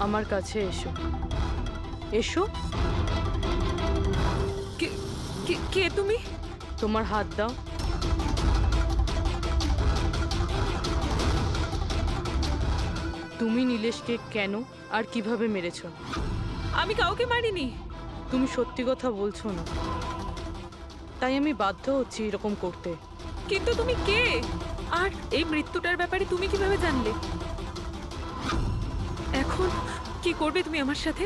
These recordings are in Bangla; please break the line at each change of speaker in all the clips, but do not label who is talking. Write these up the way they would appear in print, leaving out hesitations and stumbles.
আমার কাছে এসো। এসো।
কে কে কে তুমি?
তোমার হাত দাও। তুমি নীলেশকে কেন আর কিভাবে মেরেছো?
আমি কাউকে মারিনি।
তুমি সত্যি কথা বলছো না, তাই আমি বাধ্য হচ্ছি এরকম করতে।
কিন্তু তুমি কে? আর এই মৃত্যুটার ব্যাপারে তুমি কিভাবে জানলে? এখন কি করবে তুমি আমার সাথে?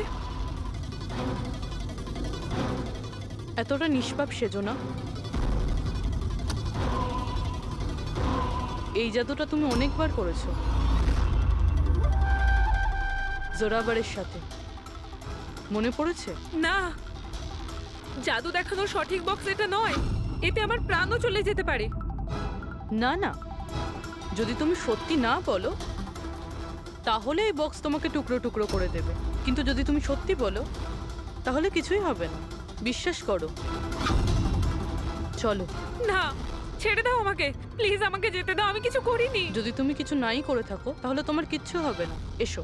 এতটা নিষ্পাপ সেজো না। এই জাদুটা তুমি অনেকবার করেছো জোরাবারের সাথে, মনে পড়েছে?
না, জাদু দেখানোর সঠিক বক্স এটা নয়। এতে আমার প্রাণও চলে যেতে পারে।
না না, যদি তুমি সত্যি না বলো তাহলে এই বক্স তোমাকে টুকরো টুকরো করে দেবে, কিন্তু যদি তুমি সত্যি বলো তাহলে কিছুই হবে না। বিশ্বাস করো। চলো।
না, ছেড়ে দাও আমাকে, প্লিজ আমাকে যেতে দাও, আমি কিছু করিনি।
যদি তুমি কিছু নাই করে থাকো তাহলে তোমার কিচ্ছু হবে না। এসো,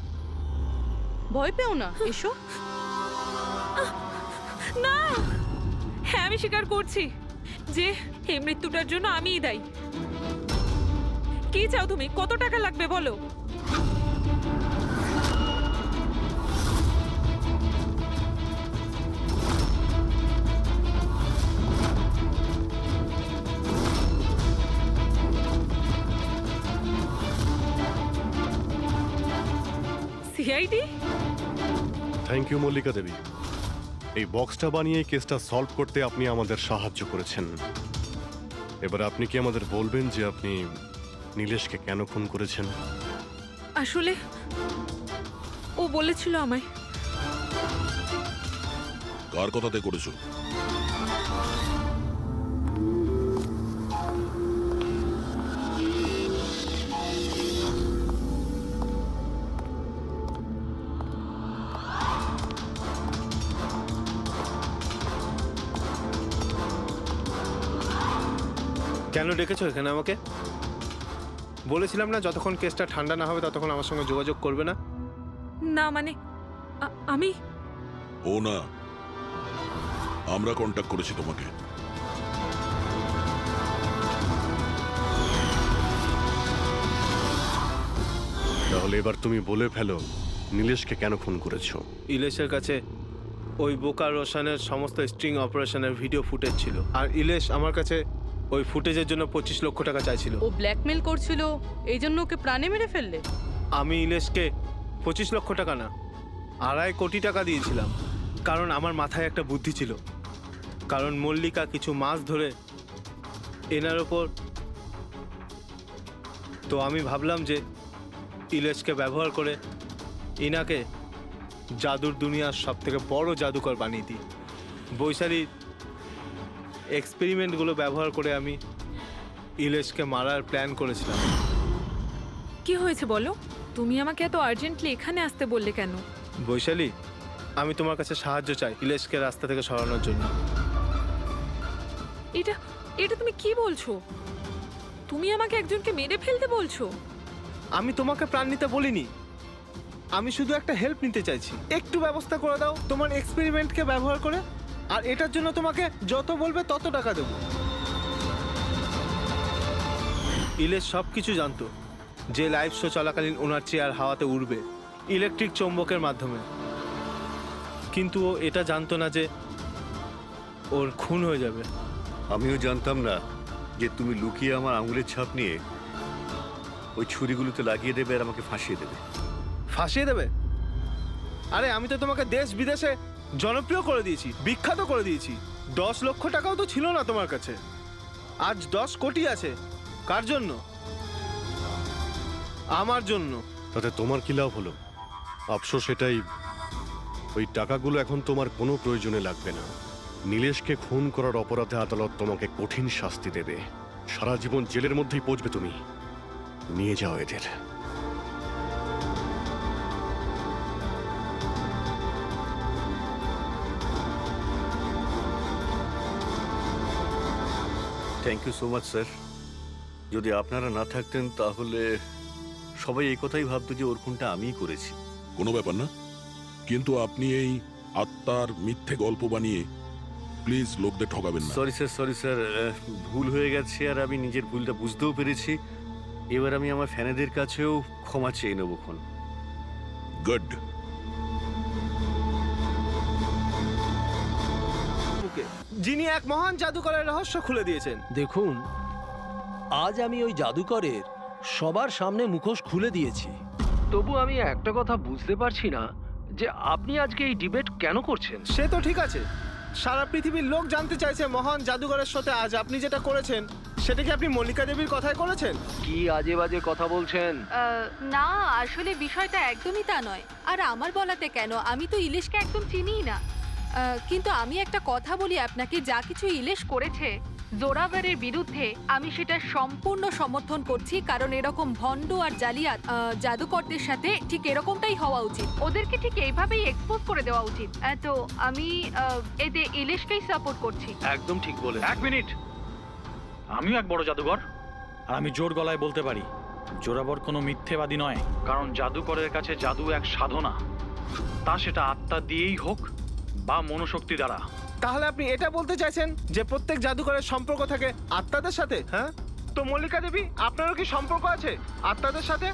ভয় পেও না, এসো।
না, হ্যাঁ আমি স্বীকার করছি যে এই মৃত্যুটার জন্য আমিই দায়ী। কি চাও তুমি? কত টাকা লাগবে বলো? সিআইডি?
থ্যাংক ইউ মল্লিকা দেবী। এই বক্সটা বানিয়ে কেসটা সলভ করতে আপনি আমাদের সাহায্য করেছেন। এবার আপনি কি আমাদের বলবেন যে আপনি নীলেশকে কেন খুন করেছেন?
আসলে ও বলেছিল আমায়।
কার কথাতে করেছো?
কেন ডেকেছো এখানে আমাকে? বলেছিলাম না যতক্ষণ কেসটা ঠান্ডা না হবে ততক্ষণ আমার সঙ্গে যোগাযোগ করবে না।
না মানে আমি
ও না, আমরা কন্ট্যাক্ট করেছি তোমাকে।
তাহলে এবার তুমি বলে ফেলো নীলেশকে কেন খুন করেছো?
ইলেশের কাছে ওই বোকা রোশনের সমস্ত স্ট্রিং অপারেশনের ভিডিও ফুটেজ ছিল, আর ইলেশ আমার কাছে ওই ফুটেজের জন্য 25 লক্ষ টাকা চাইছিল।
ও ব্ল্যাকমেল করছিল, এই জন্য ওকে প্রাণে মেরে ফেললে?
আমি ইলেশকে 25 লক্ষ টাকা না, 2.5 কোটি টাকা দিয়েছিলাম, কারণ আমার মাথায় একটা বুদ্ধি ছিল। কারণ মল্লিকা কিছু মাস ধরে এনার ওপর, তো আমি ভাবলাম যে ইলেশকে ব্যবহার করে ইনাকে জাদুর দুনিয়ার সব থেকে বড় জাদুকর বানিয়ে দিই। বৈশালীর এক্সপেরিমেন্টগুলো ব্যবহার করে আমি ইলেশকে মারার প্ল্যান করেছিলাম।
কি হয়েছে বলো? তুমি আমাকে এত আর্জেন্টলি এখানে আসতে বললে কেন?
বৈশালী, আমি তোমার কাছে সাহায্য চাই ইলেশকে রাস্তা থেকে সরানোর জন্য।
এটা এটা তুমি কি বলছো? তুমি আমাকে একজনকে মেরে ফেলতে বলছো?
আমি তোমাকে প্রাণ নিতে বলিনি, আমি শুধু একটা হেল্প নিতে চাইছি। একটু ব্যবস্থা করে দাও তোমার এক্সপেরিমেন্টকে ব্যবহার করে, আর এটার জন্য তোমাকে যত বলবে তত টাকা দেবো। ইলেশ সব কিছু জানতো যে লাইভ শো চলাকালীন ওনার চেয়ার হাওয়াতে উড়বে ইলেকট্রিক চৌম্বকের মাধ্যমে, কিন্তু ও এটা জানতো না যে ওর খুন হয়ে যাবে।
আমিও জানতাম না যে তুমি লুকিয়ে আমার আঙুলের ছাপ নিয়ে ওই ছুরিগুলোতে লাগিয়ে দেবে আর আমাকে ফাঁসিয়ে দেবে।
ফাঁসিয়ে দেবে? আরে আমি তো তোমাকে দেশ বিদেশে জনপ্রিয় করে দিয়েছি, বিখ্যাত করে দিয়েছি। 10 লক্ষ টাকাও তো ছিল না তোমার কাছে, আজ 10 কোটি আছে। কার জন্য? আমার জন্য।
তাতে তোমার কি লাভ হলো? আফসোস এটাই, ওই টাকাগুলো এখন তোমার কোনো প্রয়োজনে লাগবে না। নীলেশকে খুন করার অপরাধে আদালত তোমাকে কঠিন শাস্তি দেবে, সারা জীবন জেলের মধ্যেই পচবে তুমি। নিয়ে যাও এদের।
Thank you so much sir. যদি আপনারা না থাকতেন তাহলে সবাই এই কথাই ভাবতো যে ওর খুনটা আমিই করেছি।
কোনো ব্যাপার না, কিন্তু আপনি এই আত্মার মিথ্যে গল্প বানিয়ে প্লিজ লোকদের ঠকাবেন না।
সরি স্যার, ভুল হয়ে গেছে আর আমি নিজের ভুলটা বুঝতেও পেরেছি। এবার আমি আমার ফ্যানেদের কাছেও ক্ষমা চেয়ে নেবো খন।
গুড।
যিনি এক মহান জাদুকরের রহস্য খুলে দিয়েছেন।
দেখুন, আজ আমি ওই জাদুকরের সবার সামনে মুখোশ খুলে দিয়েছি। তবু আমি একটা কথা বুঝতে পারছি না যে আপনি আজকে এই ডিবেট কেন করছেন।
সে তো ঠিক আছে, সারা পৃথিবীর লোক জানতে চাইছে মহান জাদুকরের সাথে আজ আপনি যেটা করেছেন সেটা কি আপনি মল্লিকা দেবীর কথাই করেছেন?
কি আজে বাজে কথা বলছেন?
না, আসলে বিষয়টা একদমই তা নয়। আর আমার বলাতে কেন, আমি তো ইলিশকে একদম চিনিই না। কিন্তু আমি একটা কথা বলি আপনাকে, যা কিছু ইলিশ করেছে জোরাভারের বিরুদ্ধে, আমি সেটা সম্পূর্ণ সমর্থন করছি। কারণ এরকম ভণ্ড আর জালিয়াত জাদুকরদের সাথে ঠিক এরকমটাই হওয়া উচিত, ওদেরকে ঠিক এইভাবেই এক্সপোজ করে দেওয়া উচিত। তো আমি এতে ইলিশকেই সাপোর্ট করছি।
একদম ঠিক বলে।
এক মিনিট, আমিও এক বড় জাদুঘর, আর আমি জোর গলায় বলতে পারি জোরাবর কোনো মিথ্যেবাদী নয়। কারণ জাদুকরের কাছে জাদু এক সাধনা, তা সেটা আত্মা দিয়েই হোক বা মনোশক্তি দ্বারা।
তাহলে আপনি এটা বলতে চাইছেন যে প্রত্যেক জাদুকরের সম্পর্ক থাকে আত্মাদের সাথে? হ্যাঁ, তো মল্লিকা দেবী আপনারও কি সম্পর্ক আছে আত্মাদের সাথে?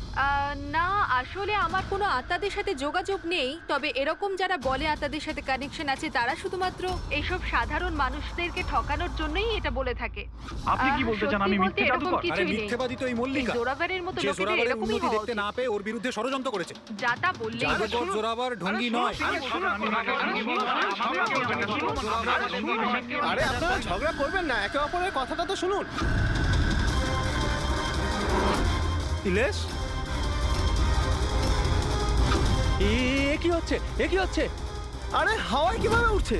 না, আসলে আমার কোনো আত্মাদের সাথে যোগাযোগ নেই। তবে এরকম যারা বলে আত্মাদের সাথে কানেকশন আছে, তারা শুধুমাত্র এইসব সাধারণ মানুষদেরকে ঠকানোর জন্যই এটা বলে থাকে।
আপনি কি বলতে চান আমি
সত্যি বলতে
মিথ্যে
এরকম
জাদুকর?
কিছুই নেই।
মিথ্যেবাদী তো এই মল্লিকা,
জোরাভারের মতো
যে
লোকেদের
জোরাবারের
এরকমই
উন্নতি
হওয়া
দেখতে না
উচিত।
পেয়ে ওর বিরুদ্ধে ষড়যন্ত্র করেছে।
যা তা বললেই হলো।
জাদুকর জোরাবার ঢঙ্গি নয়।
আরে আপনারা ঝগড়া করবেন না, একে অপরের কথাটা তো শুনুন। ইলেশ,
এ কি হচ্ছে? এ কি হচ্ছে?
আরে হাওয়ায় কিভাবে উঠছে?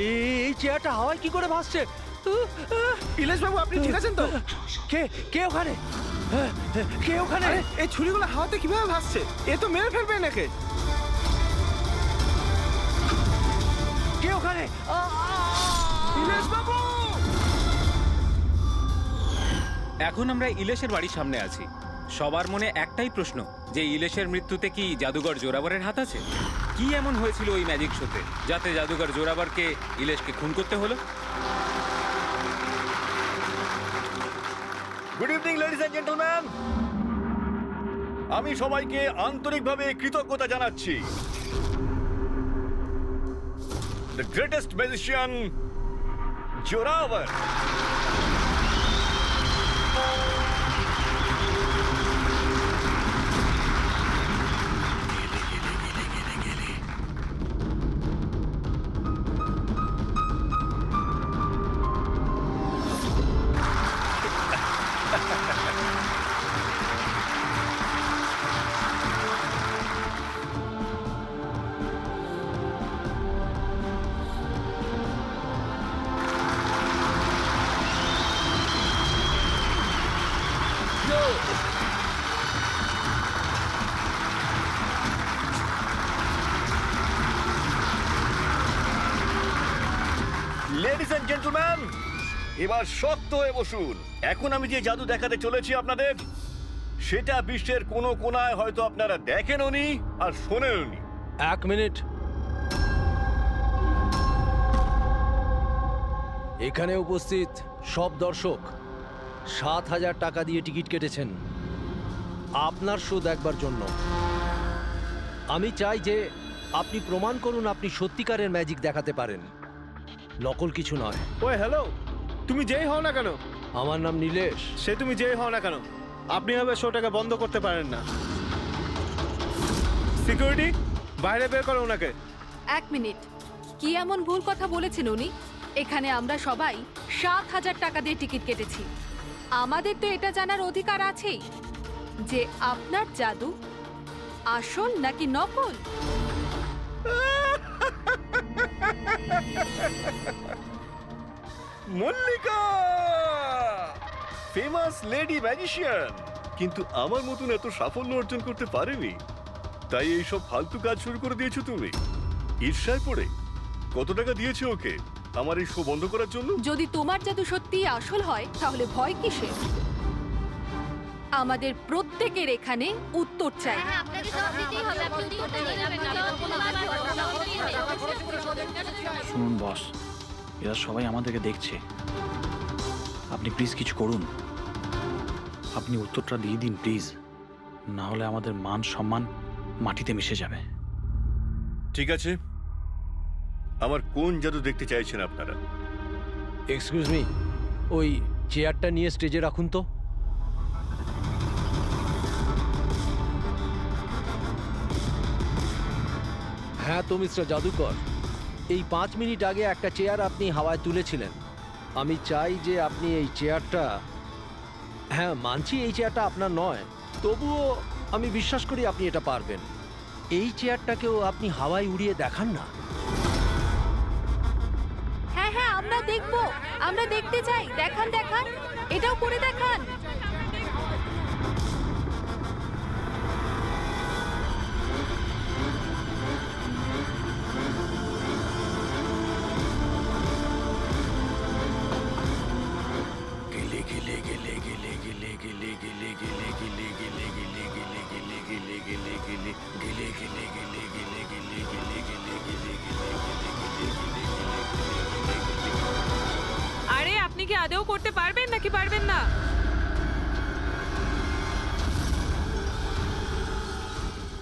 এই চেয়ারটা হাওয়ায় কি করে ভাসছে?
ইলেশ বাবু, আপনি ঠিক আছেন তো?
কে কে ওখানে? কে ওখানে?
আরে এই ছুরিগুলো হাওয়াতে কিভাবে ভাসছে? এ তো মেরে ফেলবে নাকি?
কে ওখানে?
ইলেশ বাবু!
এখন আমরা ইলেশের বাড়ির সামনে আছি। সবার মনে একটাই প্রশ্ন, যে ইলেশের মৃত্যুতে কি জাদুকর জোরাবরের হাত আছে? কি এমন হয়েছিল ওই ম্যাজিক শোতে যাতে জাদুকর জোরাবরকে ইলেশকে খুন করতে হলো?
Good evening ladies and gentleman, আমি সবাইকে আন্তরিকভাবে কৃতজ্ঞতা জানাচ্ছি। The greatest magician Zorawar ladies and gentleman, এবার শক্ত হয়ে বসুন। এখন আমি যে জাদু দেখাতে চলেছি আপনাদের, সেটা বিশ্বের কোনো কোনায় হয়তো আপনারা দেখেনওনি আর শোনেনওনি।
এক মিনিট। এখানে উপস্থিত সব দর্শক ৭,০০০ টাকা দিয়ে টিকিট কেটেছেন আপনার শো দেখবার জন্য। আমি চাই যে আপনি প্রমাণ করুন আপনি সত্যিকারের ম্যাজিক দেখাতে পারেন, নকল কিছু নয়।
ওই হ্যালো, তুমি যেই হও না কেন,
আমার নাম নীলেশ।
সে তুমি যেই হও না কেন, আপনি হবে শোটাকে বন্ধ করতে পারেন না। সিকিউরিটি, বাইরে বের করো ওনাকে।
এক মিনিট, কি এমন ভুল কথা বলেছেন উনি? এখানে আমরা সবাই ৭,০০০ টাকা দিয়ে টিকিট কেটেছি। আমাদের তো এটা জানার অধিকার আছেই যে আপনার জাদু আসল নাকি নকল।
মল্লিকা, ফেমাস লেডি ম্যাজিশিয়ান, কিন্তু আমার মতন এত সাফল্য অর্জন করতে পারেনি। তাই এইসব ফালতু কাজ শুরু করে দিয়েছো তুমি ঈর্ষায় পড়ে। কত টাকা দিয়েছো ওকে আমার এই শো বন্ধ করার জন্য?
যদি তোমার জাদু সত্যিই আসল হয় তাহলে ভয় কিসের? আমাদের প্রত্যেকের এখানে উত্তর চাই।
শুনুন বস, এরা সবাই আমাদেরকে দেখছে। আপনি প্লিজ কিছু করুন। আপনি উত্তরটা দিয়ে দিন প্লিজ, না হলে আমাদের মান সম্মান মাটিতে মিশে যাবে।
ঠিক আছে, আমার কোন জাদু দেখতে চাইছেন আপনারা?
এক্সকিউজ মি, ওই চেয়ারটা নিয়ে স্টেজে রাখুন তো। হ্যাঁ তো মিস্টার জাদুকর, এই 5 মিনিট আগে একটা চেয়ার আপনি হাওয়ায় তুলেছিলেন। আমি চাই যে আপনি এই চেয়ারটা, হ্যাঁ মানছি এই চেয়ারটা আপনার নয়, তবুও আমি বিশ্বাস করি আপনি এটা পারবেন। এই চেয়ারটাকেও আপনি হাওয়ায় উড়িয়ে দেখান না।
হ্যাঁ হ্যাঁ, আমরা দেখব, আমরা দেখতে চাই। দেখান দেখান, এটাও করে দেখান।
আরে আপনি কি আদৌ করতে পারবেন নাকি পারবেন না?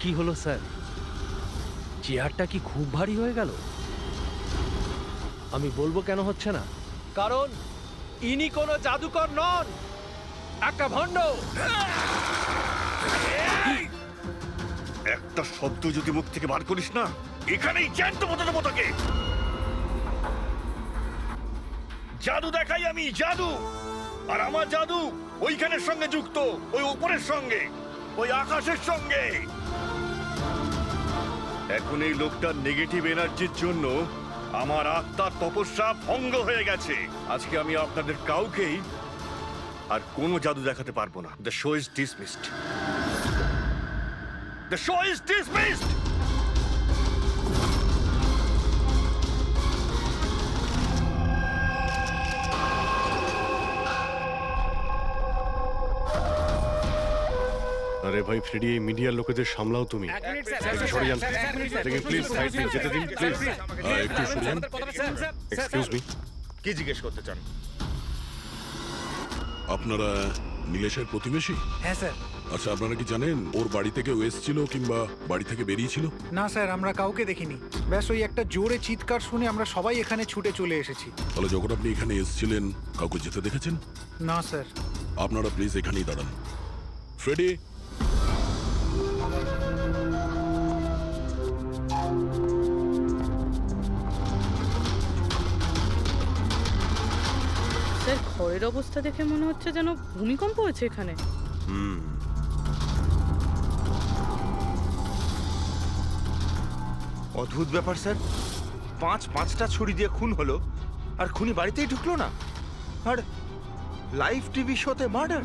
কি হলো স্যার, চেয়ারটা কি খুব ভারী হয়ে গেল? আমি বলবো কেন হচ্ছে না, কারণ ইনি কোনো জাদুকর নন, একটা ভণ্ড।
একটা শব্দ যদি মুখ থেকে বার করিস না, এখানেই জ্যান্ত মতো দেবো তোকে। জাদু দেখাই আমি, জাদু। আর আমার জাদু ওইখানের সঙ্গে যুক্ত, ওই উপরের সঙ্গে, ওই আকাশের সঙ্গে। এখন এই লোকটার নেগেটিভ এনার্জির জন্য আমার আত্মার তপস্যা ভঙ্গ হয়ে গেছে। আজকে আমি আপনাদের কাউকেই আর কোনো জাদু দেখাতে পারবো না। The show is dismissed. The show is dismissed.
আরে ভাই ফ্রেডি, এই মিডিয়ার লোকেদের সামলাও তুমি। একটু সরে যান, প্লিজ সাইড দিন, যেতে দিন প্লিজ।
একটু শুনুন।
এক্সকিউজ মি,
কি জিজ্ঞেস করতে চান?
আপনারা নীলেশের প্রতিবেশী?
হ্যাঁ স্যার।
আচ্ছা, আপনারা কি জানেন ওর বাড়ি থেকে ও এসেছিল কিংবা বাড়ি থেকে বেরিয়েছিল?
না স্যার, আমরা কাউকে দেখিনি। ব্যাস ওই একটা জোরে চিৎকার শুনে আমরা সবাই এখানে ছুটে চলে এসেছি।
তাহলে যখন আপনি এখানে এসেছিলেন কাউকে যেতে দেখেছেন?
না স্যার।
আপনারা প্লিজ এখানেই দাঁড়ান। ফ্রেডি,
স্যার, ঘরের অবস্থা দেখে মনে হচ্ছে যেন ভূমিকম্প হয়েছে এখানে।
অদ্ভুত ব্যাপার স্যার, পাঁচটা ছুরি দিয়ে খুন হলো আর খুনি বাড়িতেই ঢুকলো না, আর লাইভ টিভি শোতে মার্ডার।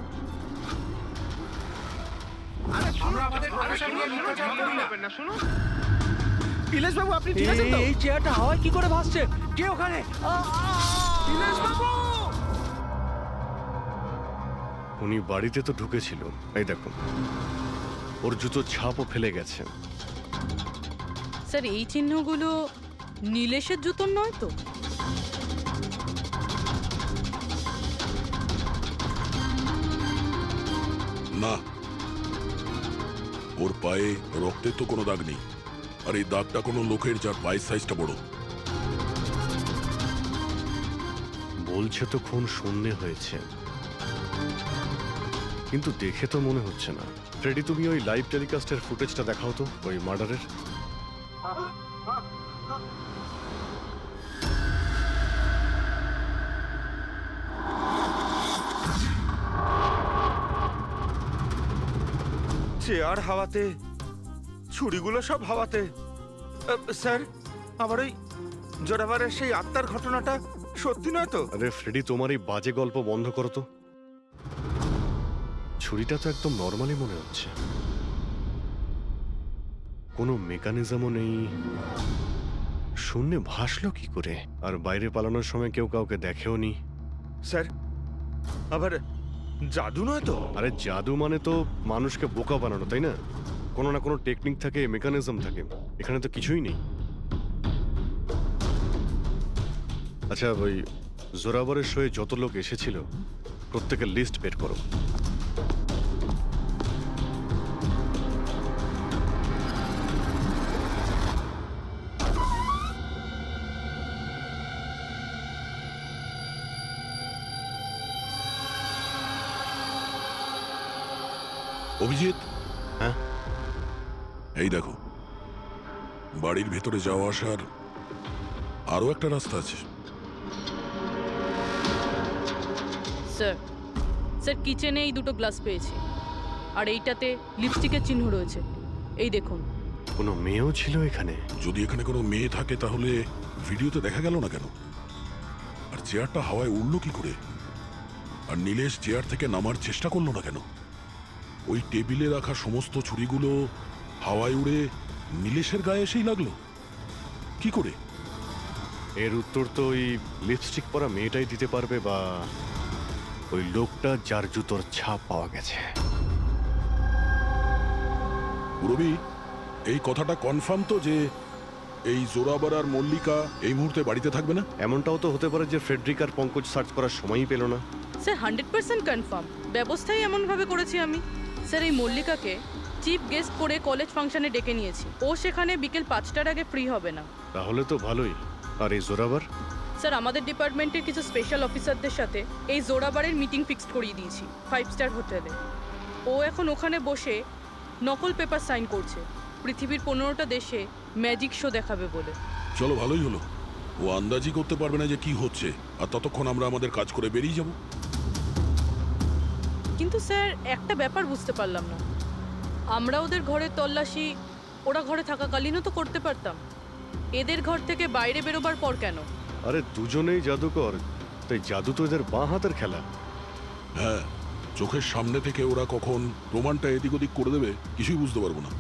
ইলেশ বাবু, আপনি ঠিক আছেন তো? এই চেয়ারটা হাওয়ায় কি করে ভাসছে? কে ওখানে? ইলেশ বাবু!
উনি বাড়িতে তো ঢুকেছিল, এই দেখুন ওর জুতোর ছাপও ফেলে গেছে।
স্যার, এই চিহ্নগুলো নীলেশের জুতোর নয় তো?
না, ওর পায়ে রক্তের তো কোনো দাগ নেই। আর এই দাগটা কোনো লোকের যার পায়ের সাইজটা বড়।
বলছে তো খুন শূন্যে হয়েছে, কিন্তু দেখে তো মনে হচ্ছে না। ফ্রেডি, তুমি ওই লাইভ টেলিকাস্টের ফুটেজটা দেখাও তো, ওই মার্ডারের।
চেয়ার হাওয়াতে, ছুরিগুলো সব হাওয়াতে। স্যার, আবার ওই জোরাভারের সেই আত্মার ঘটনাটা সত্যি নয় তো?
আরে ফ্রেডি, তোমার এই বাজে গল্প বন্ধ করো তো। ছুরিটা তো একদম নর্মালি মনে হচ্ছে, কোনো মেকানিজমও নেই। শূন্যে ভাসলো কি করে? আর বাইরে পালানোর সময় কেউ কাউকে দেখেও নি।
স্যার, আবার জাদু নয় তো?
আরে জাদু মানে তো মানুষকে বোকা বানানো, তাই না? কোনো না কোনো টেকনিক থাকে, মেকানিজম থাকে। এখানে তো কিছুই নেই। আচ্ছা, ওই জোরাবরের শোয়ে যত লোক এসেছিল প্রত্যেকের লিস্ট বের করো।
অভিজিৎ,
হ্যাঁ?
এই দেখো, বাড়ির ভেতরে যাওয়া আসার আরো একটা রাস্তা আছে।
স্যার, স্যার কিচেনে এই দুটো গ্লাস পেয়েছি, আর এইটাতে লিপস্টিকের চিহ্ন রয়েছে। এই দেখুন।
কোনো মেয়েও ছিল এখানে?
যদি এখানে কোনো মেয়ে থাকে তাহলে ভিডিওতে দেখা গেল না কেন? আর চেয়ারটা হাওয়ায় উড়লো কি করে? আর নীলেশ চেয়ার থেকে নামার চেষ্টা করলো না কেন? ওই টেবিলে রাখা সমস্ত ছুরিগুলো হাওয়ায় উড়ে নীলেশের গায়ে এসেই লাগলো কি করে?
এর উত্তর তো ওই লিপস্টিক পরা মেয়েটাই দিতে পারবে, বা ওই লোকটা যার জুতোর ছাপ পাওয়া গেছে।
রবি, এই কথাটা কনফার্ম তো যে এই জোরাবার আর মল্লিকা এই মুহূর্তে বাড়িতে থাকবে না?
এমনটাও তো হতে পারে যে ফ্রেডরিক আর পঙ্কজ সার্চ করার সময়ই পেল না।
Sir 100% confirm. ব্যবস্থাই এমনভাবে করেছি আমি। স্যার, এই মল্লিকাকে চিফ গেস্ট করে কলেজ ফাংশনে ডেকে নিয়েছি। ও সেখানে বিকেল 5টার আগে ফ্রি হবে না।
তাহলে তো ভালোই। আর এই জোরাবার?
স্যার, আমাদের ডিপার্টমেন্টের কিছু স্পেশাল অফিসারদের সাথে এই জোরাবারের মিটিং ফিক্সড করিয়ে দিয়েছি 5 স্টার হোটেলে। ও এখন ওখানে বসে নকল পেপার সাইন করছে পৃথিবীর 15টা দেশে ম্যাজিক শো দেখাবে বলে।
চলো, ভালোই হলো। ও আন্দাজি করতে পারবে না যে কি হচ্ছে, আর ততক্ষণ আমরা আমাদের কাজ করে বেরিয়ে যাব।
কিন্তু স্যার, একটা ব্যাপার বুঝতে পারলাম না। আমরা ওদের ঘরের তল্লাশি ওরা ঘরে থাকাকালীনও তো করতে পারতাম। এদের ঘর থেকে বাইরে বেরোবার পর কেন?
আরে দুজনেই জাদুকর, তাই জাদু তো এদের বাঁ হাতের খেলা।
হ্যাঁ, চোখের সামনে থেকে ওরা কখন প্রমাণটা এদিক ওদিক করে দেবে কিছুই বুঝতে পারবো না।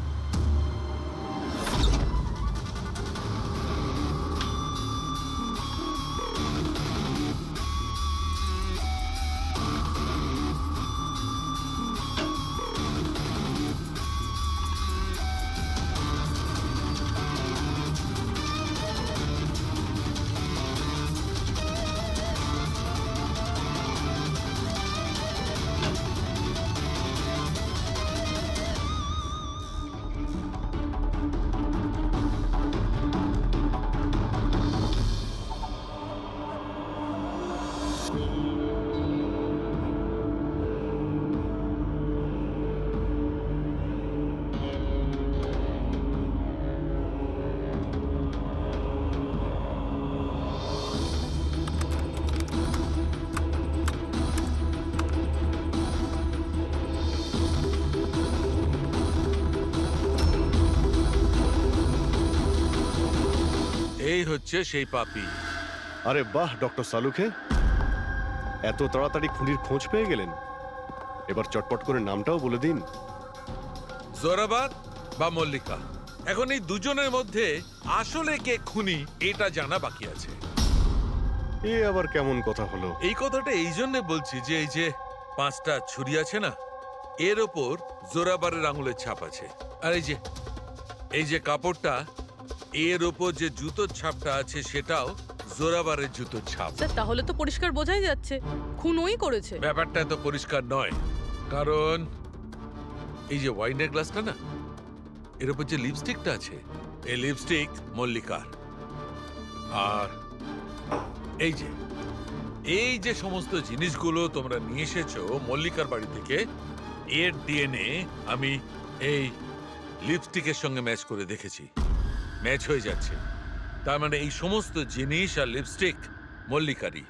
এই হচ্ছে সেই পাপি।
আরে বাহ ডক্টর সালুখে, এত তাড়াতাড়ি খুনির খোঁজ পেয়ে গেলেন। এবার চটপট করে নামটাও বলে দিন।
জোরাবার বা মল্লিকা, এখন এই দুজনের মধ্যে আসলে কে খুনি এটা জানা বাকি আছে।
এ আবার কেমন কথা হলো?
এই কথাটা এই জন্য বলছি যে এই যে 5টা ছুরি আছে না, এর ওপর জোরাবারের আঙুলের ছাপ আছে। আর এই যে কাপড়টা, এর ওপর যে জুতোর ছাপটা আছে সেটাও জোরাবারের জুতোর ছাপ।
স্যার, তাহলে তো পরিষ্কার বোঝাই যাচ্ছে খুন ওই করেছে।
ব্যাপারটা তো পরিষ্কার নয়, কারণ এই যে ওয়াইনের গ্লাসটা না, এর উপর যে লিপস্টিকটা আছে, এই লিপস্টিক মল্লিকার। আর এই যে সমস্ত জিনিসগুলো তোমরা নিয়ে এসেছো মল্লিকার বাড়ি থেকে, এর ডিএনএ আমি এই লিপস্টিকের সঙ্গে ম্যাচ করে দেখেছি, ম্যাচ হয়ে যাচ্ছে। তার মানে এই সমস্ত জিনিস আর লিপস্টিক মল্লিকারই।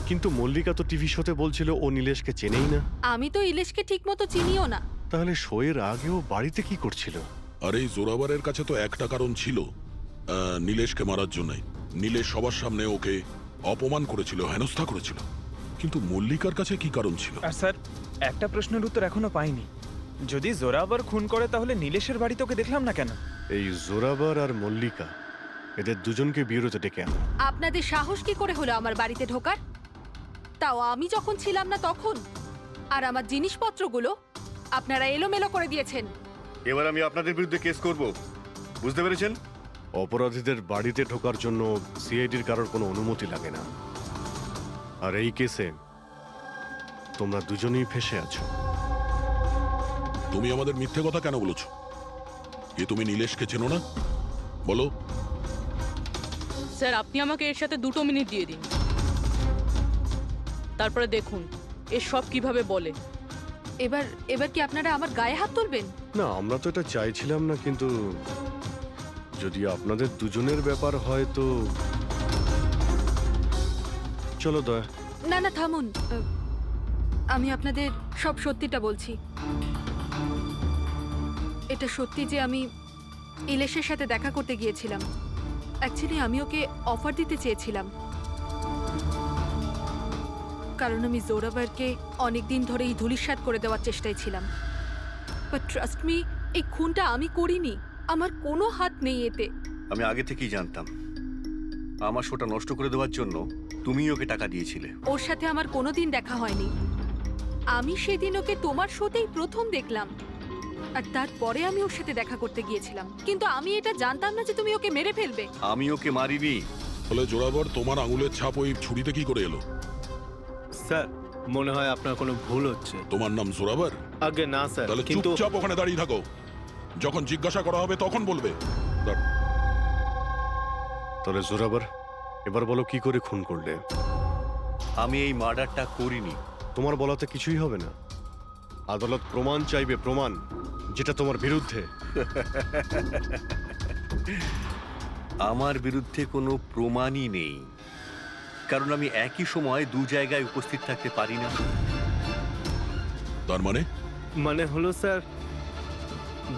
কিন্তু মল্লিকা তো টিভি শোতে বলছিল ও নীলেশকে চেনেই না।
আমি তো ইলেশকে ঠিক মতো চিনিও না।
তাহলে শোয়ের আগেও বাড়িতে কি করছিল?
আর এই জোরাবারের কাছে তো একটা কারণ ছিল, নীলেশকে মারার জন্যই। নীলেশ সবার সামনে ওকে অপমান করেছিল, হেনস্থা করেছিল। কিন্তু মল্লিকার কাছে কি কারণ ছিল?
আর স্যার, একটা প্রশ্নের উত্তর এখনো পাইনি। যদি জোরাবার খুন করে তাহলে নীলেশের বাড়িতে ওকে দেখলাম না কেন?
এই জোরাবার আর মল্লিকা, এদের দুজনকে বিরোধে ডেকে আনো।
আপনাদের সাহস কি করে হলো আমার বাড়িতে ঢোকার? তাও আমি যখন ছিলাম না তখন। আর আমার জিনিসপত্রগুলো আপনারা এলোমেলো করে দিয়েছেন।
এবার আমি আপনাদের বিরুদ্ধে কেস করব, বুঝতে পেরেছেন? অপরাধীদের বাড়িতে ঢোকার জন্য সিআইডির কারোর কোনো অনুমতি লাগে না, আর এই কেসে তোমরা দুজনেই ফেঁসে আছো।
তুমি আমাদের মিথ্যে কথা কেন বলেছ? এ তুমি নীলেশকে চেনো না? বলো।
স্যার আপনি আমাকে এর সাথে 2 মিনিট দিয়ে দিন, তারপরে দেখুন এর সব কিভাবে বলে।
এবার কি আপনারা আমার গায়ে হাত তুলবেন?
না, আমরা তো এটা চাইছিলাম না, কিন্তু যদি আপনাদের দুজনের ব্যাপার হয় তো চলো দয়া।
না না থামুন, আমি আপনাদের সব সত্যিটা বলছি। এটা সত্যি যে আমি ইলেশের সাথে দেখা করতে গিয়েছিলাম। অ্যাকচুয়ালি আমি ওকে অফার দিতে চেয়েছিলাম, কারণ আমি জোরাভারকে অনেকদিন ধরে এই ধূলিসাৎ করে দেওয়ার চেষ্টায় ছিলাম। বাট ট্রাস্ট মি, এই খুনটা আমি করিনি, আমার কোনো হাত নেই এতে।
আমি আগে থেকেই জানতাম আমার শোটা নষ্ট করে দেওয়ার জন্য তুমি ওকে টাকা দিয়েছিলে।
ওর সাথে আমার কোনোদিন দেখা হয়নি। আমি সেদিন ওকে তোমার শোতেই প্রথম দেখলাম, আর তারপরে আমি ওর সাথে দেখা করতে গিয়েছিলাম। কিন্তু আমি এটা জানতাম না যে তুমি ওকে মেরে ফেলবে।
আমি ওকে মারিনি।
বলে জোরাবর, তোমার আঙুলের ছাপ ওই ছুরিতে কি করে এলো?
স্যার, মনে হয় আপনার কোনো ভুল হচ্ছে।
তোমার নাম জোরাবর?
আগে না স্যার,
তাহলে
কিন্তু
চুপচাপ ওখানে দাঁড়িয়ে থাকো, যখন জিজ্ঞাসা করা হবে তখন বলবে।
তাহলে জোরাবার, এবার বলো কি করে খুন করলে?
আমি এই মার্ডারটা করিনি।
তোমার বলাতে কিছুই হবে না, আদালত প্রমাণ চাইবে, প্রমাণ যেটা তোমার বিরুদ্ধে।
আমার বিরুদ্ধে কোনো প্রমাণই নেই, কারণ আমি একই সময় 2 জায়গায় উপস্থিত থাকতে পারি না।
তার মানে?
মানে হলো স্যার,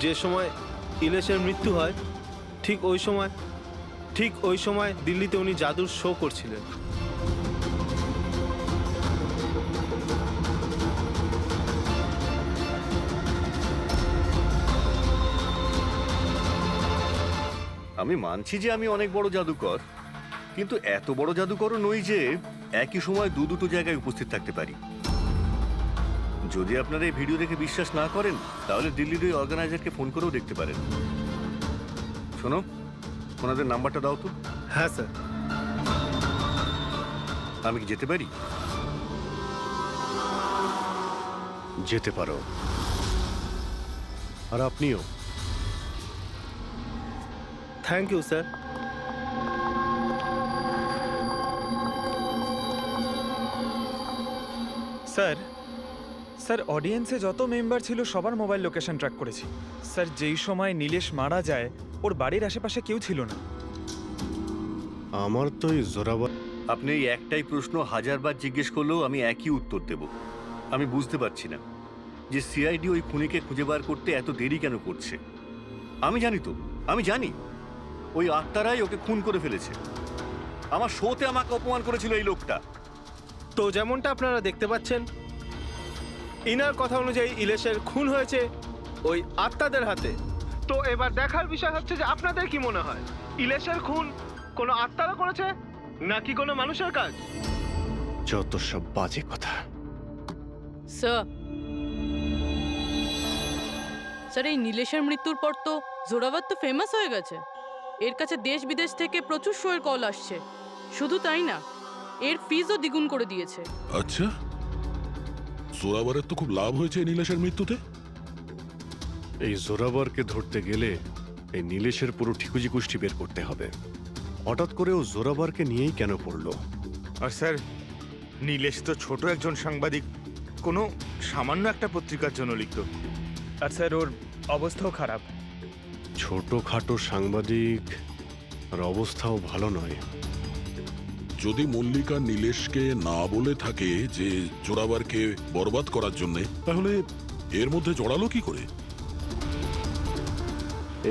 যে সময় ইলেশের মৃত্যু হয় ঠিক ওই সময় দিল্লিতে উনি জাদুর শো করছিলেন।
আমি মানছি যে আমি অনেক বড় জাদুকর, কিন্তু এত বড় জাদুকরও নই যে একই সময় 2 জায়গায় উপস্থিত থাকতে পারি। যদি আপনারা এই ভিডিও দেখে বিশ্বাস না করেন, তাহলে দিল্লির ওই অর্গানাইজারকে ফোন করেও দেখতে পারেন। শোনো, ওনাদের নাম্বারটা দাও তো।
হ্যাঁ স্যার।
আমি কি যেতে পারি?
যেতে পারো, আর আপনিও।
Thank you sir.
স্যার অডিয়েন্সে যত মেম্বার ছিল সবার মোবাইল লোকেশন ট্র্যাক করেছি। স্যার যেই সময় নীলেশ মারা যায় ওর বাড়ির আশেপাশে কেউ ছিল না।
আমার তো এই জোরাবার।
আপনি এই একটাই প্রশ্ন 1000বার জিজ্ঞেস করলেও আমি একই উত্তর দেব। আমি বুঝতে পারছি না যে সিআইডি ওই খুনিকে খুঁজে বার করতে এত দেরি কেন করছে। আমি জানি ওই আত্মারাই ওকে খুন করে ফেলেছে। আমার শোতে আমাকে অপমান করেছিল এই লোকটা।
তো যেমনটা আপনারা দেখতে পাচ্ছেন, ইনার কথা অনুযায়ী ইলেশের খুন হয়েছে ওই আত্মাদের হাতে। তো এবার দেখার বিষয় হচ্ছে যে আপনাদের কি মনে হয়, ইলেশের খুন কোনো আত্মারা করেছে নাকি কোনো মানুষের কাজ?
যত সব বাজে কথা।
স্যার এই নীলেশের মৃত্যুর পর তো জোরাবার তো ফেমাস হয়ে গেছে। এর কাছে দেশ বিদেশ থেকে প্রচুর শোয়ের কল আসছে। শুধু তাই না, এর ফিজও দ্বিগুণ করে দিয়েছে।
আচ্ছা, জোরাবরের তো খুব লাভ হয়েছে নীলেশের মৃত্যুতে।
এই জোরাবারকে ধরতে গেলে এই নীলেশের পুরো ঠিকুজি কুষ্টি বের করতে হবে। হঠাৎ করে ও জোরাবারকে নিয়েই কেন পড়লো?
আর স্যার, নীলেশ তো ছোট একজন সাংবাদিক, কোনো সামান্য একটা পত্রিকার জন্য লিখত।
আর স্যার ওর অবস্থাও খারাপ।
ছোটখাটো সাংবাদিক, আর অবস্থাও ভালো নয়।
যদি মল্লিকা নীলেশকে না বলে থাকে যে জোরাবারকে বরবাদ করার জন্য, তাহলে এর মধ্যে জড়ালো কি করে?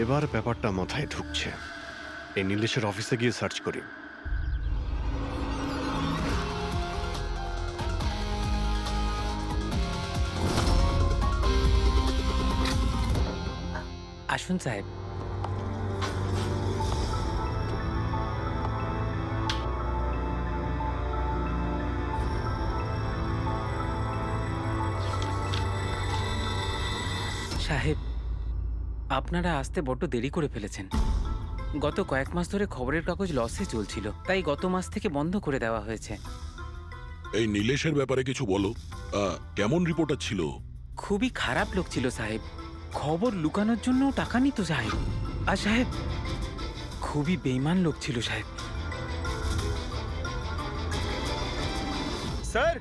এবার ব্যাপারটা মাথায় ঢুকছে। এই নীলেশের অফিসে গিয়ে সার্চ করি।
আসুন সাহেব। সাহেব, আপনারা আসতে বড্ড দেরি করে ফেলেছেন। গত কয়েক মাস ধরে খবরের কাগজ লসে চলছিল, তাই গত মাস থেকে বন্ধ করে দেওয়া হয়েছে।
এই নীলেশের ব্যাপারে কিছু বলো। কেমন রিপোর্টার ছিল?
খুবই খারাপ লোক ছিল সাহেব, খবর লুকানোর জন্য টাকা নিত সাহেব। আর সাহেব, খুবই বেইমান লোক ছিল সাহেব।
স্যার,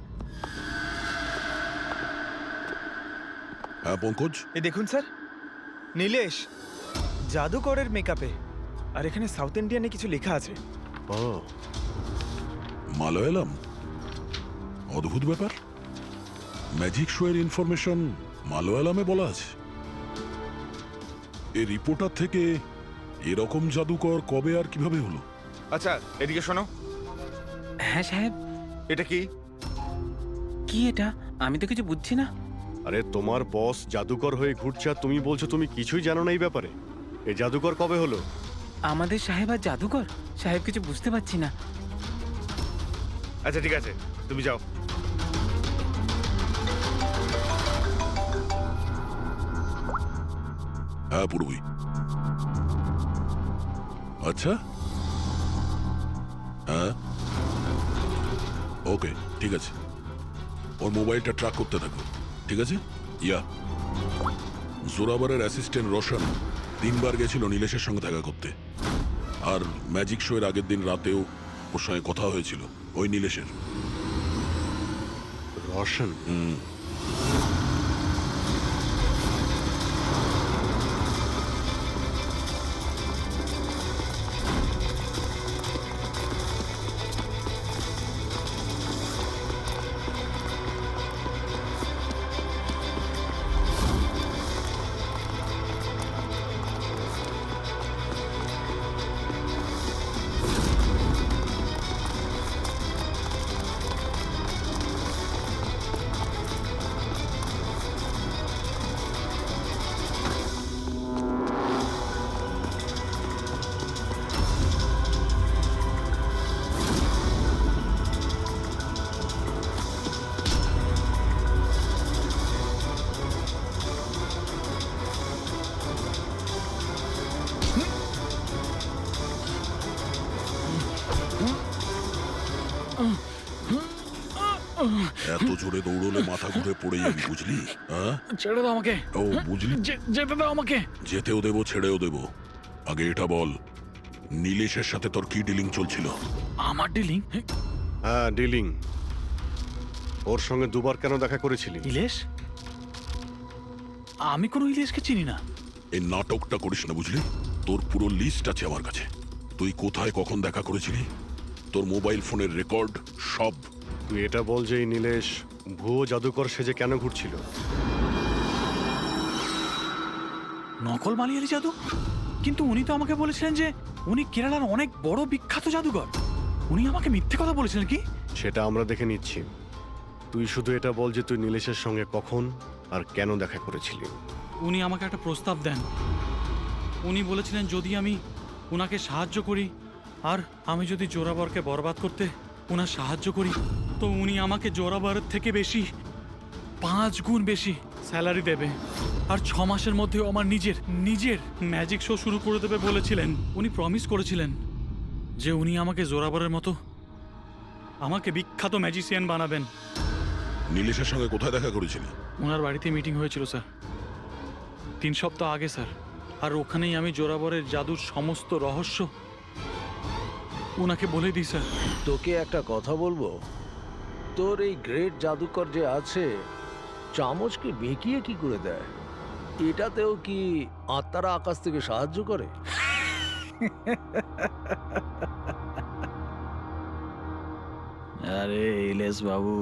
হ্যাঁ পঙ্কজ,
এই দেখুন স্যার, নীলেশ জাদুকরের মেকআপে, আর এখানে সাউথ ইন্ডিয়ানে কিছু লেখা আছে।
ও,
মালয়ালাম। অদ্ভুত ব্যাপার, ম্যাজিক শো এর ইনফরমেশন মালয়ালামে বলা আছে। এই রিপোর্টার থেকে এরকম জাদুকর কবে আর কিভাবে হলো?
আচ্ছা, এদিকে শোনো।
হ্যাঁ সাহেব।
এটা কি?
কি এটা? আমি তো কিছু বুঝছি না।
আরে তোমার বস জাদুকর হয়ে ঘুরছে আর তুমি বলছো তুমি কিছুই জানো না এই ব্যাপারে। এই জাদুকর কবে হলো?
আমাদের সাহেব আর জাদুকর? সাহেব, কিছু বুঝতে পারছি না।
আচ্ছা ঠিক আছে, তুমি যাও।
হ্যাঁ পূর্বী। আচ্ছা, হ্যাঁ ওকে, ঠিক আছে। ওর মোবাইলটা ট্র্যাক করতে থাকো, ঠিক আছে? ইয়া, জোরাবারের অ্যাসিস্ট্যান্ট রোশন 3 বার গেছিল নীলেশের সঙ্গে দেখা করতে, আর ম্যাজিক শো এর আগের দিন রাতেও ওর সঙ্গে কথা হয়েছিল ওই নীলেশের।
রোশন?
এত জোরে দৌড়লে মাথা ঘুরে পড়ে যাবি, বুঝলি? হ্যাঁ,
ছেড়ে দাও আমাকে।
ও বুঝলি,
যেতে দাও আমাকে।
যেতেও দেবো ছেড়েও দেবো। আগে এটা বল, নীলেশের সাথে তোর কি ডিলিং চলছিল?
আমার ডিলিং?
হ্যাঁ, ডিলিং। ওর সঙ্গে 2 বার কেন দেখা করেছিলি?
ইলেশ? আমি কোনো ইলেশকে চিনি না।
এই নাটকটা করিস না, বুঝলি? তোর পুরো লিস্ট আছে আমার কাছে। তুই কোথায় কখন দেখা করেছিলি, তোর মোবাইল ফোনের রেকর্ড সব।
তুই এটা বল যে এই নীলেশ ভুয়ো জাদুকর সেজে কেন ঘুরছিল?
নকল মালিয়ালি জাদু? কিন্তু উনি তো আমাকে বলেছিলেন যে উনি কেরালার অনেক বড় বিখ্যাত জাদুকর। উনি আমাকে মিথ্যে কথা বলেছিলেন কি?
সেটা আমরা দেখে নিচ্ছি। তুই শুধু এটা বল যে তুই নীলেশের সঙ্গে কখন আর কেন দেখা করেছিলি।
উনি আমাকে একটা প্রস্তাব দেন। উনি বলেছিলেন যদি আমি ওনাকে সাহায্য করি, আর আমি যদি জোরাবরকে বরবাদ করতে ওনার সাহায্য করি, তো উনি আমাকে জোরাবরের থেকে বেশি 5 গুণ বেশি স্যালারি দেবে, আর 6 মাসের মধ্যে আমার নিজের ম্যাজিক শো শুরু করে দেবে বলেছিলেন। উনি প্রমিস করেছিলেন যে উনি আমাকে জোরাবরের মতো আমাকে বিখ্যাত ম্যাজিশিয়ান বানাবেন।
নীলেশের সঙ্গে কোথায় দেখা করেছিলি?
ওনার বাড়িতে মিটিং হয়েছিল স্যার, 3 সপ্তাহ আগে স্যার। আর ওখানেই আমি জোরাবরের জাদুর সমস্ত রহস্য ওনাকে বলে দিই স্যার।
তোকে একটা কথা বলবো, তোর এই গ্রেট জাদুকর যে আছে, চামচকে বেঁকিয়ে কি করে দেয়? এটাতেও কি আত্মারা আকাশ থেকে সাহায্য করে?
আরে ইলেশ বাবু,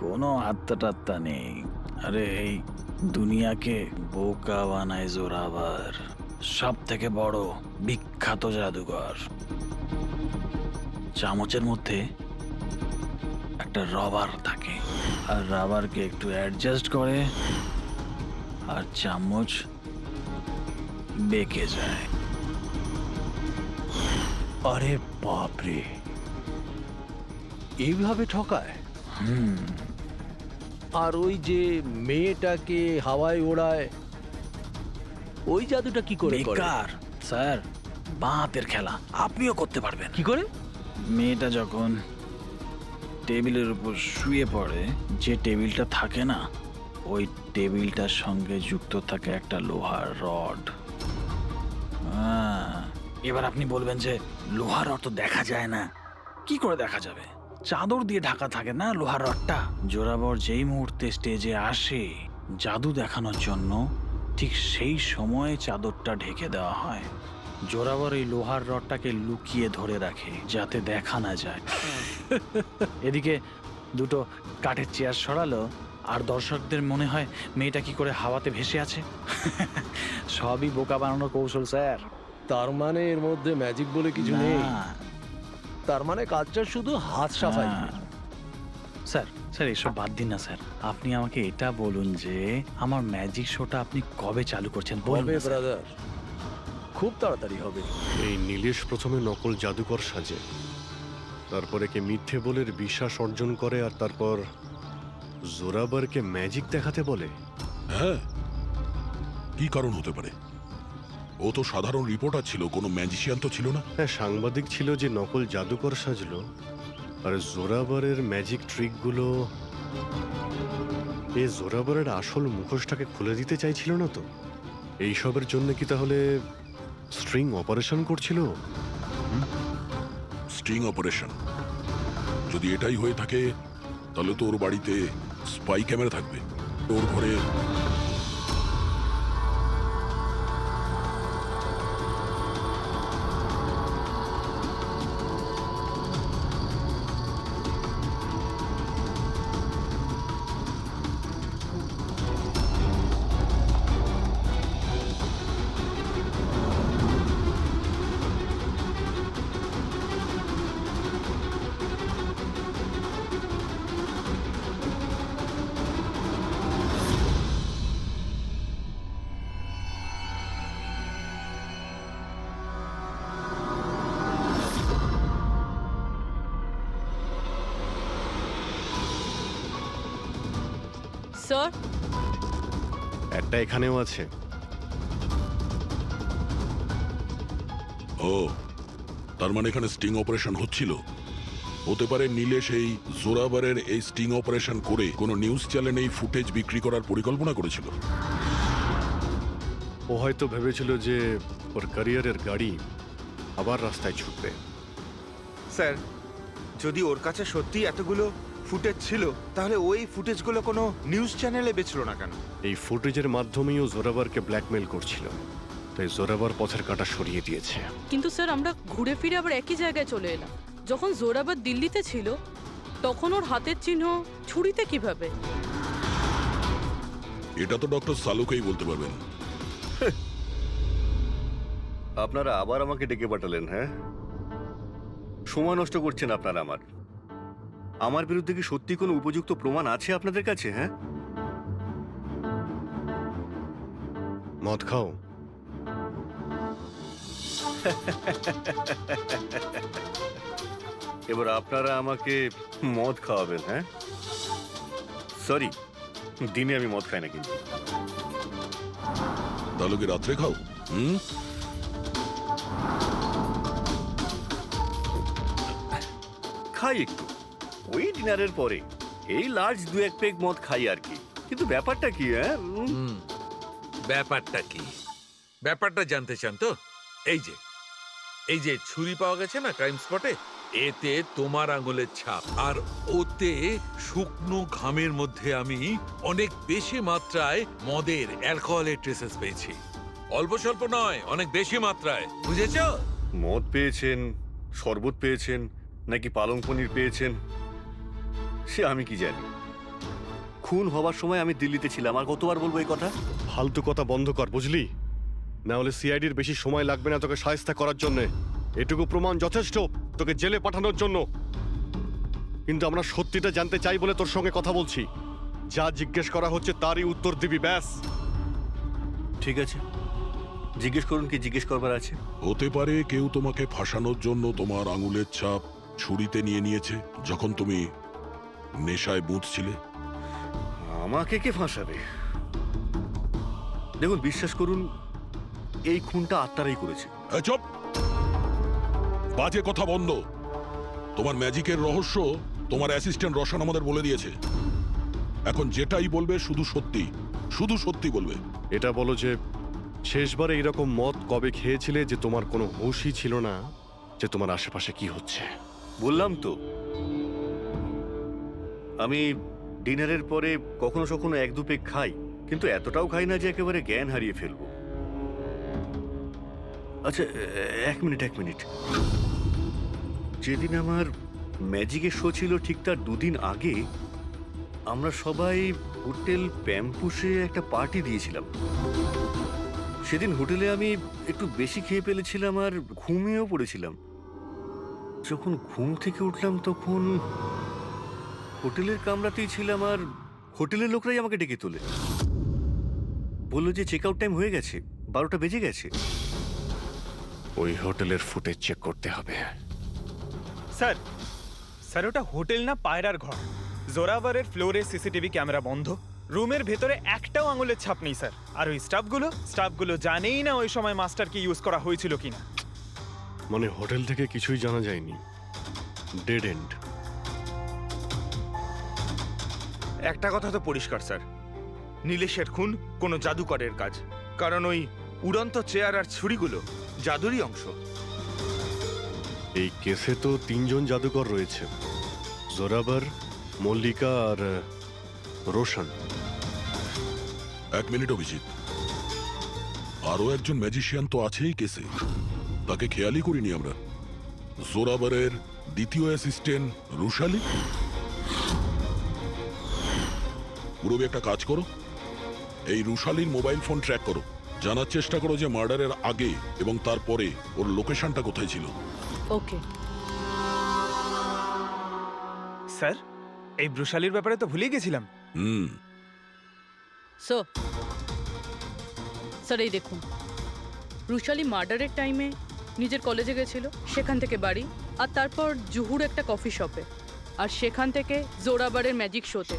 কোনো আত্মা টাত্তা নেই। আরে এই দুনিয়াকে বোকা বানায় জোরাবার, সব থেকে বড় বিখ্যাত জাদুকর। চামচের মধ্যে একটা রবার থাকে, আর রাবারকে একটু অ্যাডজাস্ট করে আর চামচ বেঁকে যায়।
আরে বাপরে, এইভাবে ঠকায়? আর ওই যে মেয়েটাকে হাওয়ায় ওড়ায়, ওই জাদুটা কি করে করে?
বেকার স্যার, বাঁ হাতের খেলা আপনিও করতে পারবেন।
কি করে?
মেয়েটা যখন টেবিলের উপর শুয়ে পড়ে, যে টেবিলটা থাকে না, ওই টেবিলটার সঙ্গে যুক্ত থাকে একটা লোহার রড। এবার আপনি বলবেন যে লোহার রড তো দেখা যায় না। কি করে দেখা যাবে? চাদর দিয়ে ঢাকা থাকে না লোহার রডটা। জোরাবর যেই মুহূর্তে স্টেজে আসে জাদু দেখানোর জন্য, ঠিক সেই সময়ে চাদরটা ঢেকে দেওয়া হয়। জোরাবর এই লোহার রডটাকে লুকিয়ে ধরে রাখে যাতে দেখা না যায়। এদিকে দুটো কাঠের চেয়ার সরালো আর দর্শকদের মনে হয় মেয়েটা কি করে হাওয়াতে ভেসে আছে। সবই বোকা বানানোর কৌশল স্যার।
তার মানে এর মধ্যে ম্যাজিক বলে কিছু নেই।
না।
তার মানে কাজটা শুধু হাত সাফাই।
স্যার স্যার এসব বাদ দিন না স্যার, আপনি আমাকে এটা বলুন যে আমার ম্যাজিক শোটা আপনি কবে চালু করছেন বলুন
হবে
না, স্যার।
ব্রাদার, খুব তাড়াতাড়ি হবে।
এই নীলেশ প্রথমে নকল জাদুকর সাজে, তারপরে কে মিথ্যে বলের বিশ্বাস অর্জন করে, আর তারপর জোরাবারকে ম্যাজিক দেখাতে বলে।
হ্যাঁ, কি কারণ হতে পারে? ও তো সাধারণ রিপোর্টার ছিল, কোনো ম্যাজিশিয়ান তো ছিল না।
হ্যাঁ, সাংবাদিক ছিল যে নকল জাদুকর সাজলো, আর জোরাবারের ম্যাজিক ট্রিকগুলো এই জোরাবারের আসল মুখোশটাকে খুলে দিতে চাইছিল না তো? এইসবের জন্য কি তাহলে স্ট্রিং অপারেশন করছিল?
স্ট্রিং অপারেশন যদি এটাই হয়ে থাকে, তাহলে তো ওর বাড়িতে স্পাই ক্যামেরা থাকবে। ওর ঘরে
স্যার,
একটা এখানেও আছে।
ও, তার মানে এখানে স্টিং অপারেশন হচ্ছিল। হতে পারে নীলেশ এই জোরাবারের এই স্টিং অপারেশন করে কোনো নিউজ চ্যানেলে এই ফুটেজ বিক্রি করার পরিকল্পনা করেছিল।
ও হয়তো ভেবেছিল যে ওর ক্যারিয়ারের গাড়ি আবার রাস্তায় ছুটবে।
স্যার, যদি ওর কাছে সত্যি এতগুলো ফুটেজ ছিল, তাহলে ওই ফুটেজগুলো কোনো নিউজ চ্যানেলে বেচলো না কেন?
এই ফুটেজের মাধ্যমেই ও জোরাবারকে ব্ল্যাকমেল করছিল, তাই জোরাবার পথের কাঁটা সরিয়ে দিয়েছে।
কিন্তু স্যার আমরা ঘুরে ফিরে আবার একই জায়গায় চলে এলাম। যখন জোরাবার দিল্লিতে ছিল তখন ওর হাতের চিহ্ন ছুরিতে কিভাবে?
এটা তো ডক্টর সালুকেই বলতে পারবেন।
আপনারা আবার আমাকে ডেকে পাঠালেন? হ্যাঁ, সময় নষ্ট করছেন আপনারা। আমার বিরুদ্ধে কি সত্যি কোনো উপযুক্ত প্রমাণ আছে আপনাদের কাছে? হ্যাঁ,
মদ খাও।
এবার আপনারা আমাকে মদ খাওয়াবেন? হ্যাঁ, সরি, দিনে আমি মদ খাই না। কিন্তু
তাহলে কি রাত্রে খাও?
খাই একটু, ওই ডিনারের পরে এই লার্জ 2-1 পেগ মদ খাই আর কি। কিন্তু ব্যাপারটা কি? হ্যাঁ,
ব্যাপারটা কি? ব্যাপারটা জানতে চান তো? এই যে ছুরি পাওয়া গেছে না ক্রাইম স্পটে, এতে তোমার আঙুলের ছাপ, আর ওতে শুকনো ঘামের মধ্যে আমি অনেক বেশি মাত্রায় মদের, অ্যালকোহলের ট্রেসেস পেয়েছি। অল্প স্বল্প নয়, অনেক বেশি মাত্রায়, বুঝেছ?
মদ পেয়েছেন, শরবত পেয়েছেন, নাকি পালং পনির পেয়েছেন সে আমি কি জানি। খুন হবার সময় আমি দিল্লিতে ছিলাম। আর কতবার বলবো এই কথা?
ফালতু কথা বন্ধ কর, বুঝলি? না হলে সিআইডির বেশি সময় লাগবে না তোকে শায়েস্তা করার জন্য। এটুকু প্রমাণ যথেষ্ট তোকে জেলে পাঠানোর জন্য। কিন্তু আমরা সত্যিটা জানতে চাই বলে তোর সঙ্গে কথা বলছি। যা জিজ্ঞেস করা হচ্ছে তারই উত্তর দিবি, ব্যাস।
ঠিক আছে, জিজ্ঞেস করুন, কি জিজ্ঞেস করবার আছে।
হতে পারে কেউ তোমাকে ফাঁসানোর জন্য তোমার আঙুলের ছাপ ছুরিতে নিয়েছে যখন তুমি নেশায় বুঝছিলে।
আমাকে কে ফাঁসাবে? দেখুন, বিশ্বাস করুন, এই খুনটা আত্মারাই করেছে।
চুপ! বাজে কথা বন্ধ। তোমার ম্যাজিকের রহস্য তোমার অ্যাসিস্ট্যান্ট রশন আমাদের বলে দিয়েছে। এখন যেটাই বলবে শুধু সত্যি বলবে।
এটা বলো যে শেষবারে এরকম মদ কবে খেয়েছিলে যে তোমার কোনো হুঁশই ছিল না যে তোমার আশেপাশে কি হচ্ছে?
বললাম তো, আমি ডিনারের পরে কখনো কখনো এক দু পেগ খাই, কিন্তু এতটাও খাই না যে একেবারে জ্ঞান হারিয়ে ফেলবো। আচ্ছা, এক মিনিট। যেদিন আমার ম্যাজিকের শো ছিল ঠিক তার দুদিন আগে আমরা সবাই হোটেল প্যাম্পুসে একটা পার্টি দিয়েছিলাম। সেদিন হোটেলে আমি একটু বেশি খেয়ে ফেলেছিলাম আর ঘুমিয়েও পড়েছিলাম। যখন ঘুম থেকে উঠলাম তখন হোটেলের কামরাতেই ছিলাম আর হোটেলের লোকরাই আমাকে ডেকে তোলে, বললো যে চেক আউট টাইম হয়ে গেছে, 12টা বেজে গেছে।
ওই হোটেলের ফুটেজ চেক করতে হবে।
স্যার ওটা হোটেল না, পায়রার ঘর। জোরাভারের ফ্লোরে সিসিটিভি ক্যামেরা বন্ধ, রুমের ভেতরে একটাও আঙুলের ছাপ নেই স্যার। আর ওই স্টাফগুলো জানেই না ওই সময় মাস্টারকে ইউজ করা হয়েছিল কিনা।
মানে হোটেল থেকে কিছুই জানা যায়নি, ডেড এন্ড।
একটা কথা তো পরিষ্কার স্যার, নীলেশের খুন কোনো জাদুকরের কাজ, কারণ ওই উড়ন্ত চেয়ার আর ছুরিগুলো জাদুরই অংশ।
এই কেসে তো 3 জন জাদুকর রয়েছে, জোরাবার, মল্লিকা আর রোশন।
1 মিনিট অভিজিৎ, আরো একজন ম্যাজিশিয়ান তো আছেই কেসে, তাকে খেয়ালই করিনি আমরা। জোরাবারের দ্বিতীয় অ্যাসিস্ট্যান্ট রুশালি। পুরবি একটা কাজ করো, এই রুশালির মোবাইল ফোন ট্র্যাক করো, জানার চেষ্টা করো যে মার্ডারের আগে এবং তারপরে ওর লোকেশনটা কোথায় ছিল।
ওকে
স্যার, এই ব্রুশালির ব্যাপারে তো ভুলেই গেছিলাম।
স্যার এই দেখুন, রুশালি মার্ডারের টাইমে নিজের কলেজে গেছিল, সেখান থেকে বাড়ি, আর তারপর জুহুর একটা কফি শপে, আর সেখান থেকে জোরাবারের ম্যাজিক শোতে।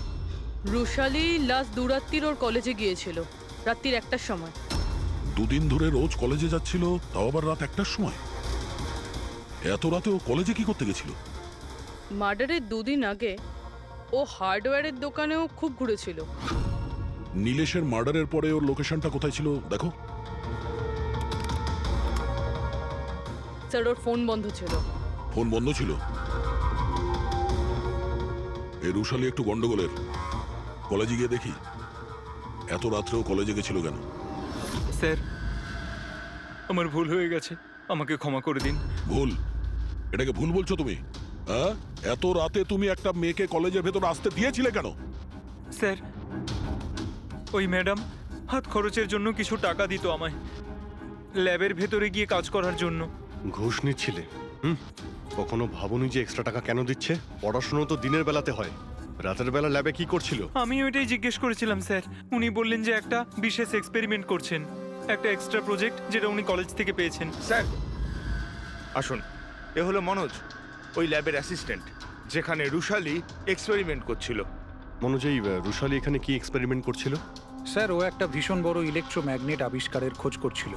রুশালি লাস্ট দুরাত্রির ওর কলেজে গিয়েছিল রাত্রির 1টার সময়।
2 দিন ধরে রোজ কলেজে যাচ্ছিল, তাও আবার রাত 1টার সময়? এত রাতে ও কলেজে কি করতে গেছিল?
মার্ডারের 2 দিন আগে ও হার্ডওয়্যারের দোকানেও খুব ঘুরেছিল।
নীলেশের মার্ডারের পরে ওর লোকেশনটা কোথায় ছিল দেখো।
স্যার ওর ফোন বন্ধ ছিল।
ফোন বন্ধ ছিল? এই রুশালি একটু গন্ডগোলের, কলেজে গিয়ে দেখি। এত রাত্রেও কলেজে গেছিল কেন?
স্যার আমার ভুল হয়ে গেছে, আমাকে ক্ষমা করে দিন।
ভুল? এটাকে ভুল বলছো তুমি? হ্যাঁ, এত রাতে তুমি একটা মেয়েকে কলেজের ভেতর আসতে দিয়েছিলে কেন?
স্যার ওই ম্যাডাম হাত খরচের জন্য কিছু টাকা দিত আমায়, ল্যাবের ভেতরে গিয়ে কাজ করার জন্য।
ঘুষ নিচ্ছিলে? কখনো ভাবনি যে এক্সট্রা টাকা কেন দিচ্ছে? পড়াশোনা তো দিনের বেলাতে হয়, রাতের বেলা ল্যাবে কি করছিল?
আমি ওইটাই জিজ্ঞেস করেছিলাম স্যার। উনি বললেন যে একটা বিশেষ এক্সপেরিমেন্ট করছেন, একটা এক্সট্রা প্রজেক্ট যেটা উনি কলেজ থেকে পেয়েছেন।
স্যার আসুন, এ হলো মনোজ, ওই ল্যাবের অ্যাসিস্ট্যান্ট, যেখানে রুশালি এক্সপেরিমেন্ট করছিল।
মনোজ, এই রুশালি এখানে কি এক্সপেরিমেন্ট করছিল?
স্যার ও একটা ভীষণ বড় ইলেকট্রোম্যাগনেট আবিষ্কারের খোঁজ করছিল।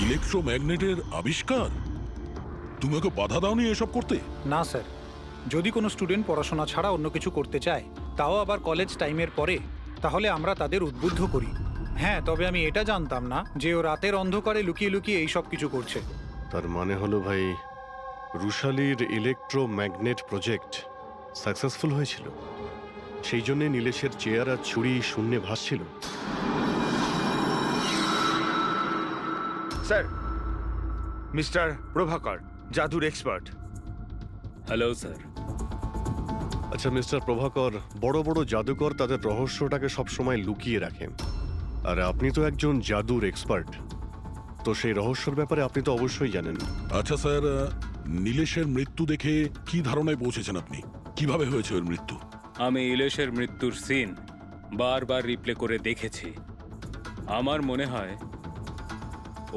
ইলেকট্রোম্যাগনেটের আবিষ্কার? তুমি ওকে বাধা দাওনি এসব করতে?
না স্যার, যদি কোনো স্টুডেন্ট পড়াশোনা ছাড়া অন্য কিছু করতে চায়, তাও আবার কলেজ টাইমের পরে, তাহলে আমরা তাদের উদ্বুদ্ধ করি। হ্যাঁ, তবে আমি এটা জানতাম না যে ও রাতের অন্ধকারে লুকিয়ে লুকিয়ে এই সব কিছু করছে।
তার মানে হলো ভাই, রুশালির ইলেকট্রোম্যাগনেট প্রজেক্ট সাকসেসফুল হয়েছিল, সেই জন্যে নীলেশের চেয়ার আর ছুরি শূন্যে ভাসছিল।
স্যার, মিস্টার প্রভাকর, জাদুর এক্সপার্ট।
Hello sir.
আচ্ছা মিস্টার প্রভাকর, বড় বড় জাদুকর তাদের রহস্যটাকে সবসময় লুকিয়ে রাখেন, আর আপনি তো একজন জাদুর এক্সপার্ট। তো সেই রহস্যর ব্যাপারে আপনি তো অবশ্যই জানেন।
আচ্ছা স্যার, নীলেশের মৃত্যু দেখে কি ধারণায় পৌঁছেছেন আপনি? কিভাবে হয়েছে ওর মৃত্যু?
আমি ইলেশের মৃত্যুর সিন বারবার রিপ্লে করে দেখেছি। আমার মনে হয়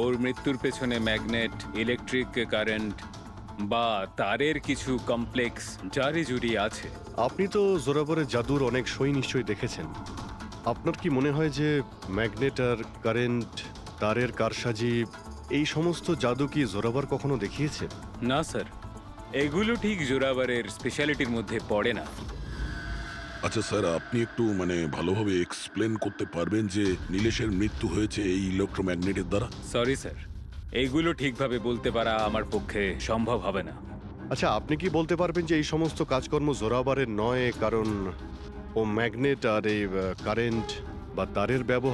ওর মৃত্যুর পেছনে ম্যাগনেট, ইলেকট্রিক কারেন্ট বা তারের কিছু কমপ্লেক্স জারি জুড়ি আছে।
আপনি তো জোরাবরের জাদুর অনেক সই নিশ্চয়ই দেখেছেন। আপনার কি মনে হয় যে ম্যাগনেট আর কারেন্ট, তারের কারসাজি, এই সমস্ত জাদু কি জোরাবর কখনো দেখিয়েছে?
না স্যার, এগুলো ঠিক জোরাবারের স্পেশালিটির মধ্যে পড়ে না।
আচ্ছা স্যার, আপনি একটু ভালোভাবে এক্সপ্লেন করতে পারবেন যে নীলেশের মৃত্যু হয়েছে এই ইলেকট্রোম্যাগনেটের দ্বারা?
সরি স্যার, এইগুলো ঠিকভাবে বলতে পারা আমার পক্ষে সম্ভব হবে না।
আচ্ছা, আপনি কি বলতে পারবেন যে এই সমস্ত কাজকর্ম জোরাবরের নয়, কারণ ও ম্যাগনেট আর এই কারেন্ট বা তারের ব্যবহার